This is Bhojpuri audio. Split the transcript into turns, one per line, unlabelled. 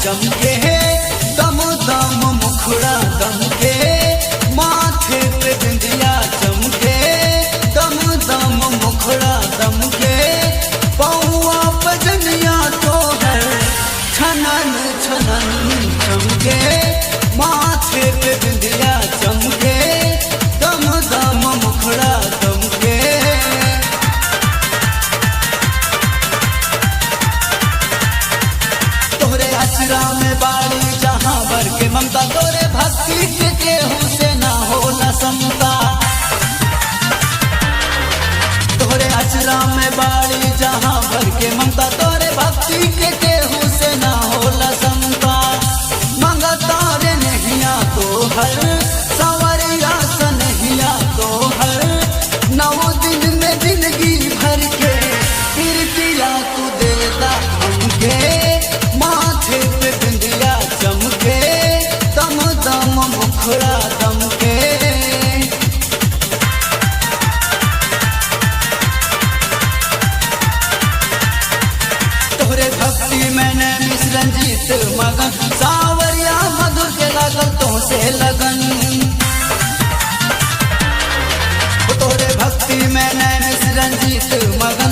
चमके, दम दम मुखड़ा दमके, माथे पे बिंदिया चमके, दम दम मुखड़ा दमके, पौआ पजनिया तो है छनन छनन चमके, माथे पे बिंदिया चमके, दम दम मुखड़ा दमके। तोरे अचरा में बाड़ी जहाँ भर के ममता, तोरे भक्ति के केहू से ना हो न समता। तोरे अचरा में बाड़ी जहाँ भर के ममता, तोरे भक्ति के केहू से ना हो न समता। मंगता रे नहिया तो हर सवरिया सनहिया तो हर, 9 दिन में जिंदगी भर के फिर दिया तू देता हमके, माथे पे बिंदिया चमके, दम दम मुखड़ा दमके। तोहरे भक्ति मैंने रंजीत मगन, सावरिया मधुर के लागल तो से लगन। तोहरे भक्ति मैंने रंजीत मगन,